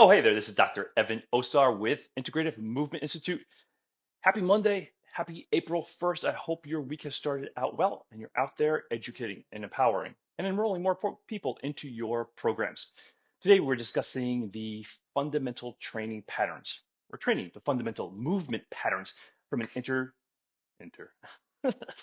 Oh, hey there. This is Dr. Evan Osar with Integrative Movement Institute. Happy Monday. Happy April 1st. I hope your week has started out well and you're out there educating and empowering and enrolling more people into your programs. Today, we're discussing the fundamental training patterns. We're training the fundamental movement patterns from an inter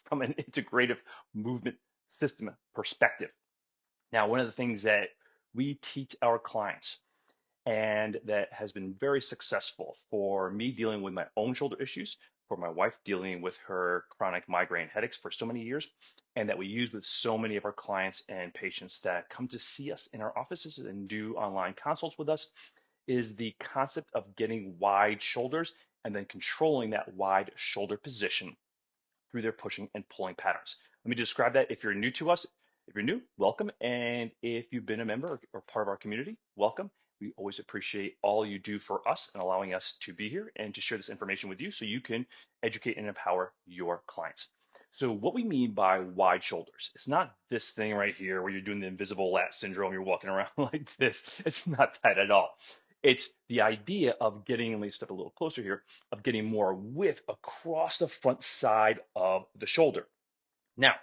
from an integrative movement system perspective. Now, one of the things that we teach our clients and that has been very successful for me dealing with my own shoulder issues, for my wife dealing with her chronic migraine headaches for so many years, and that we use with so many of our clients and patients that come to see us in our offices and do online consults with us, is the concept of getting wide shoulders and then controlling that wide shoulder position through their pushing and pulling patterns. Let me describe that. If you're new to us, if you're new, welcome. And if you've been a member or part of our community, welcome. We always appreciate all you do for us and allowing us to be here and to share this information with you so you can educate and empower your clients. So what we mean by wide shoulders, it's not this thing right here where you're doing the invisible lat syndrome, you're walking around like this. It's not that at all. It's the idea of getting, let me step a little closer here, of getting more width across the front side of the shoulder. Now,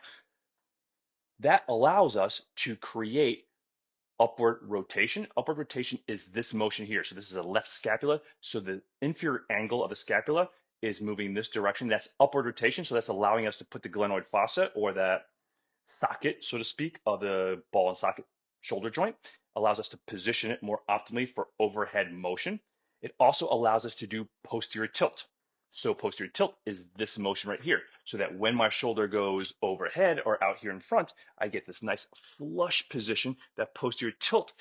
that allows us to create upward rotation. Upward rotation is this motion here. So this is a left scapula. So the inferior angle of the scapula is moving this direction. That's upward rotation. So that's allowing us to put the glenoid fossa or that socket, so to speak, of the ball and socket shoulder joint, allows us to position it more optimally for overhead motion. It also allows us to do posterior tilt. So posterior tilt is this motion right here, so that when my shoulder goes overhead or out here in front, I get this nice flush position, that posterior tilt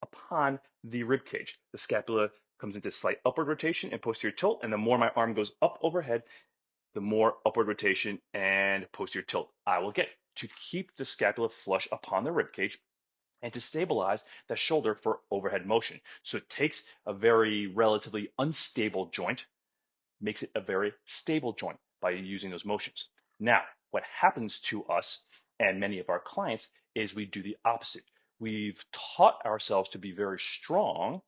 upon the rib cage. The scapula comes into slight upward rotation and posterior tilt, and the more my arm goes up overhead, the more upward rotation and posterior tilt I will get to keep the scapula flush upon the rib cage and to stabilize the shoulder for overhead motion. So it takes a very relatively unstable joint, makes it a very stable joint by using those motions. Now, what happens to us and many of our clients is we do the opposite. We've taught ourselves to be very strong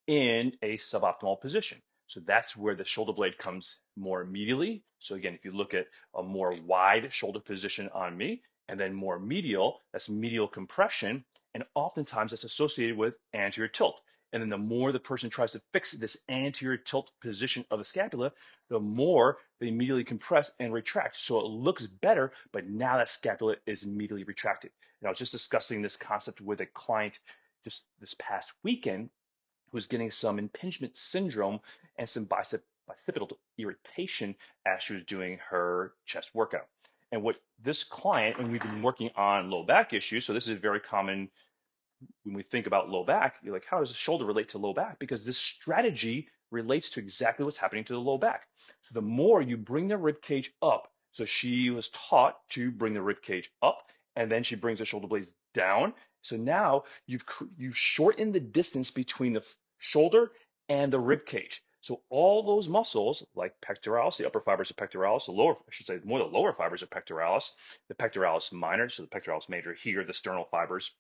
in a suboptimal position. So that's where the shoulder blade comes more immediately. So again, if you look at a more wide shoulder position on me, and then more medial, that's medial compression, and oftentimes that's associated with anterior tilt. And then the more the person tries to fix this anterior tilt position of the scapula, the more they immediately compress and retract. So it looks better, but now that scapula is immediately retracted. And I was just discussing this concept with a client just this past weekend who's getting some impingement syndrome and some bicipital irritation as she was doing her chest workout. And what this client, and we've been working on low back issues, so this is very common when we think about low back, you're like, how does the shoulder relate to low back? Because this strategy relates to exactly what's happening to the low back. So the more you bring the rib cage up, so she was taught to bring the rib cage up, and then she brings the shoulder blades down. So now you've shortened the distance between the shoulder and the rib cage. So all those muscles, like pectoralis, the upper fibers of pectoralis, the lower, I should say, more the lower fibers of pectoralis, the pectoralis minor, so the pectoralis major here, the sternal fibers,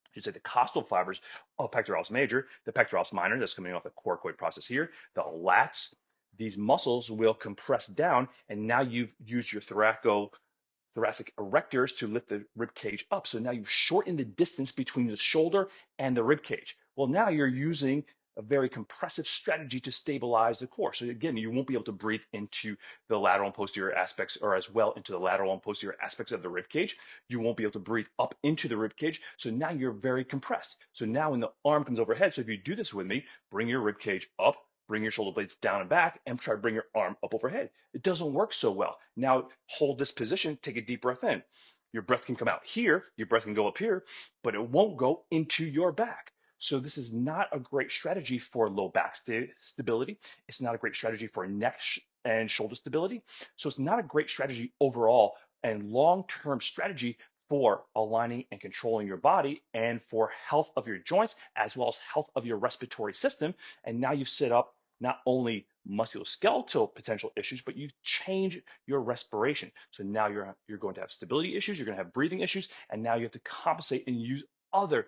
I should say the costal fibers of pectoralis major, the pectoralis minor that's coming off the coracoid process here, the lats, these muscles will compress down, and now you've used your thoracic erectors to lift the rib cage up. So now you've shortened the distance between the shoulder and the rib cage. Well, now you're using a very compressive strategy to stabilize the core. So again, you won't be able to breathe into the lateral and posterior aspects or as well into the lateral and posterior aspects of the rib cage. You won't be able to breathe up into the rib cage. So now you're very compressed. So now when the arm comes overhead, so if you do this with me, bring your rib cage up, bring your shoulder blades down and back, and try to bring your arm up overhead. It doesn't work so well. Now hold this position, take a deep breath in. Your breath can come out here, your breath can go up here, but it won't go into your back. So this is not a great strategy for low back stability. It's not a great strategy for neck and shoulder stability. So it's not a great strategy overall and long-term strategy for aligning and controlling your body and for health of your joints as well as health of your respiratory system. And now you've set up not only musculoskeletal potential issues, but you've changed your respiration. So now you're going to have stability issues, you're going to have breathing issues, and now you have to compensate and use other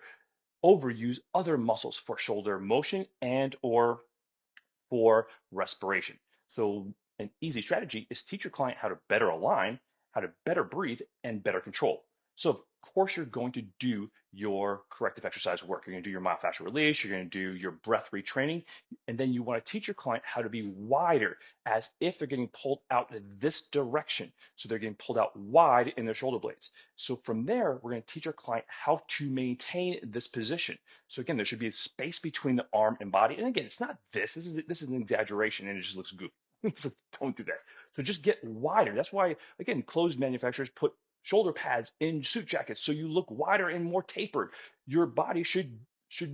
overuse other muscles for shoulder motion and or for respiration. So an easy strategy is teach your client how to better align, how to better breathe, and better control. So of course you're going to do your corrective exercise work. You're going to do your myofascial release, you're going to do your breath retraining, and then you want to teach your client how to be wider as if they're getting pulled out in this direction. So they're getting pulled out wide in their shoulder blades. So from there, we're going to teach our client how to maintain this position. So again, there should be a space between the arm and body. And again, it's not this. This is an exaggeration and it just looks goofy. So don't do that. So just get wider. That's why, again, clothes manufacturers put shoulder pads in suit jackets so you look wider and more tapered. Your body should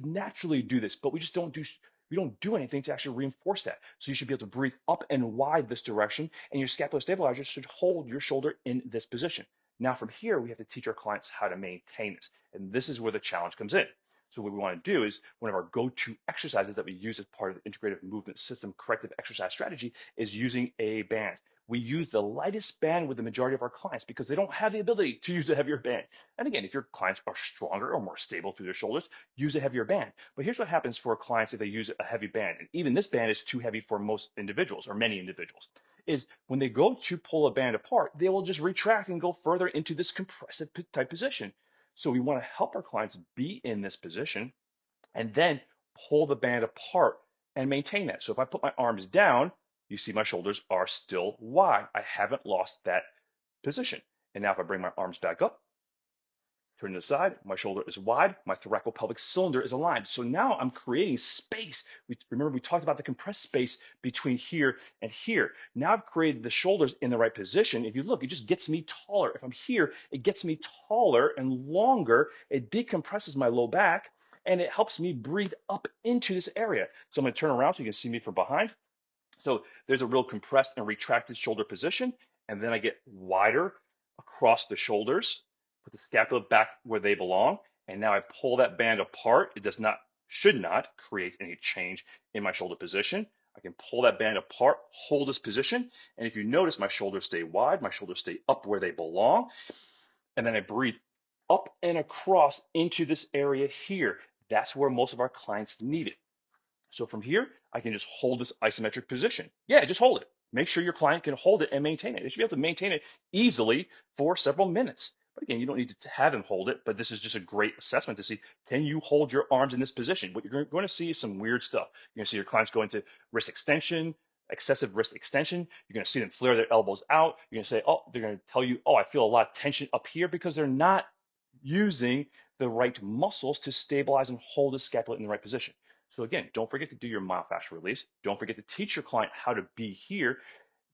naturally do this, but we don't do anything to actually reinforce that. So you should be able to breathe up and wide this direction, and your scapular stabilizer should hold your shoulder in this position. Now from here, we have to teach our clients how to maintain this. And this is where the challenge comes in. So what we want to do is one of our go-to exercises that we use as part of the integrative movement system corrective exercise strategy is using a band. We use the lightest band with the majority of our clients because they don't have the ability to use a heavier band. And again, if your clients are stronger or more stable through their shoulders, use a heavier band. But here's what happens for clients if they use a heavy band. And even this band is too heavy for most individuals or many individuals, is when they go to pull a band apart, they will just retract and go further into this compressive type position. So we want to help our clients be in this position and then pull the band apart and maintain that. So if I put my arms down, you see my shoulders are still wide. I haven't lost that position. And now if I bring my arms back up, turn to the side, my shoulder is wide, my thoracolpelvic cylinder is aligned. So now I'm creating space. Remember we talked about the compressed space between here and here. Now I've created the shoulders in the right position. If you look, it just gets me taller. If I'm here, it gets me taller and longer. It decompresses my low back and it helps me breathe up into this area. So I'm going to turn around so you can see me from behind. So there's a real compressed and retracted shoulder position. And then I get wider across the shoulders, put the scapula back where they belong. And now I pull that band apart. It should not create any change in my shoulder position. I can pull that band apart, hold this position. And if you notice, my shoulders stay wide, my shoulders stay up where they belong. And then I breathe up and across into this area here. That's where most of our clients need it. So from here, I can just hold this isometric position. Yeah, just hold it. Make sure your client can hold it and maintain it. They should be able to maintain it easily for several minutes. But again, you don't need to have them hold it, but this is just a great assessment to see, can you hold your arms in this position? What you're going to see is some weird stuff. You're going to see your clients go into wrist extension, excessive wrist extension. You're going to see them flare their elbows out. You're going to say, oh, they're going to tell you, oh, I feel a lot of tension up here because they're not using the right muscles to stabilize and hold the scapula in the right position. So again, don't forget to do your myofascial release. Don't forget to teach your client how to be here.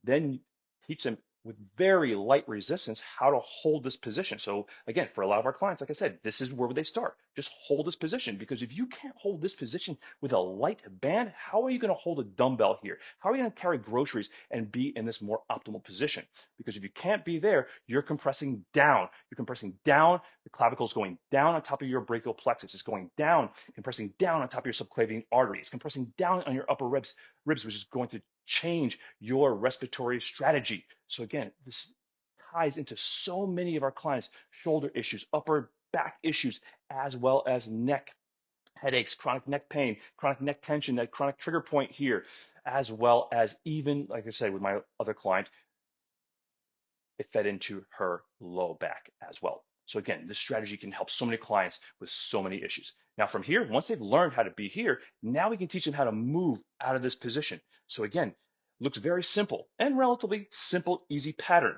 Then teach them with very light resistance how to hold this position. So again, for a lot of our clients, like I said, this is where they start. Just hold this position, because if you can't hold this position with a light band, how are you going to hold a dumbbell here? How are you going to carry groceries and be in this more optimal position? Because if you can't be there, you're compressing down. You're compressing down. The clavicle is going down on top of your brachial plexus. It's going down, compressing down on top of your subclavian artery. It's compressing down on your upper ribs, which is going to change your respiratory strategy. So again, this ties into so many of our clients' shoulder issues, upper back issues, as well as neck headaches, chronic neck pain, chronic neck tension, that chronic trigger point here, as well as even, like I said, with my other client, it fed into her low back as well. So again, this strategy can help so many clients with so many issues. Now from here, once they've learned how to be here, now we can teach them how to move out of this position. So again, looks very simple and relatively simple, easy pattern.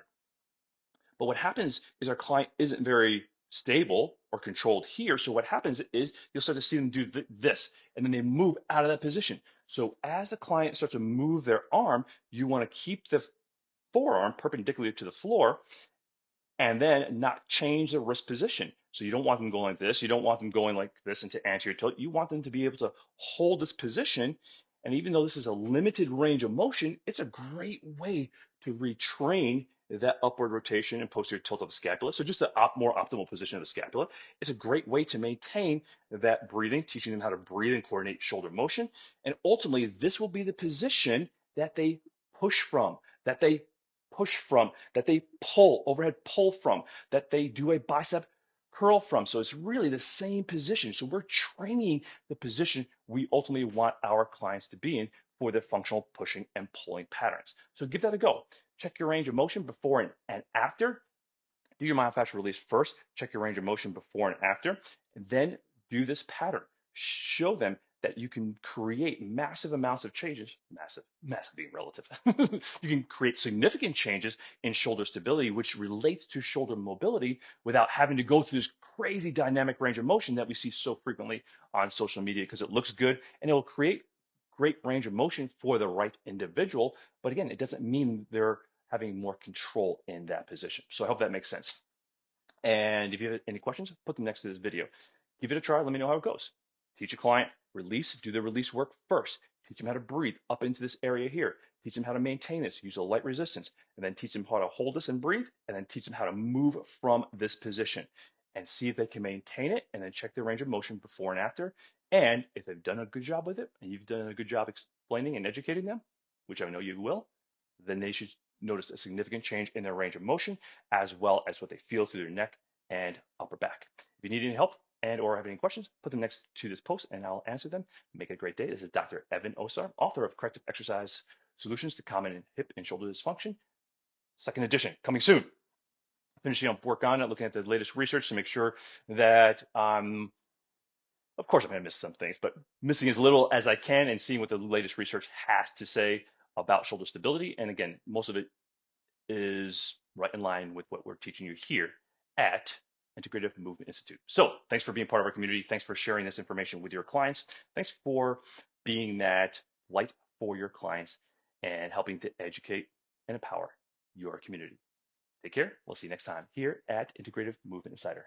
But what happens is our client isn't very stable or controlled here. So what happens is you'll start to see them do this, and then they move out of that position. So as the client starts to move their arm, you want to keep the forearm perpendicular to the floor and then not change the wrist position. So you don't want them going like this. You don't want them going like this into anterior tilt. You want them to be able to hold this position. And even though this is a limited range of motion, it's a great way to retrain that upward rotation and posterior tilt of the scapula. So just the more optimal position of the scapula. It's a great way to maintain that breathing, teaching them how to breathe and coordinate shoulder motion. And ultimately, this will be the position that they push from, that they pull, overhead pull from, that they do a bicep curl from. So it's really the same position. So we're training the position we ultimately want our clients to be in for their functional pushing and pulling patterns. So give that a go. Check your range of motion before and after. Do your myofascial release first. Check your range of motion before and after. And then do this pattern. Show them that you can create massive amounts of changes, massive being relative. You can create significant changes in shoulder stability, which relates to shoulder mobility without having to go through this crazy dynamic range of motion that we see so frequently on social media because it looks good and it will create great range of motion for the right individual. But again, it doesn't mean they're having more control in that position. So I hope that makes sense. And if you have any questions, put them next to this video. Give it a try. Let me know how it goes. Teach a client, release, do the release work first. Teach them how to breathe up into this area here. Teach them how to maintain this, use a light resistance, and then teach them how to hold this and breathe, and then teach them how to move from this position and see if they can maintain it, and then check their range of motion before and after. And if they've done a good job with it, and you've done a good job explaining and educating them, which I know you will, then they should notice a significant change in their range of motion, as well as what they feel through their neck and upper back. If you need any help and or have any questions, put them next to this post and I'll answer them. Make it a great day. This is Dr. Evan Osar, author of Corrective Exercise Solutions to Common Hip and Shoulder Dysfunction. Second edition, coming soon. Finishing up work on it, looking at the latest research to make sure that, of course I'm going to miss some things, but missing as little as I can and seeing what the latest research has to say about shoulder stability. And again, most of it is right in line with what we're teaching you here at Integrative Movement Institute. So thanks for being part of our community. Thanks for sharing this information with your clients. Thanks for being that light for your clients and helping to educate and empower your community. Take care. We'll see you next time here at Integrative Movement Insider.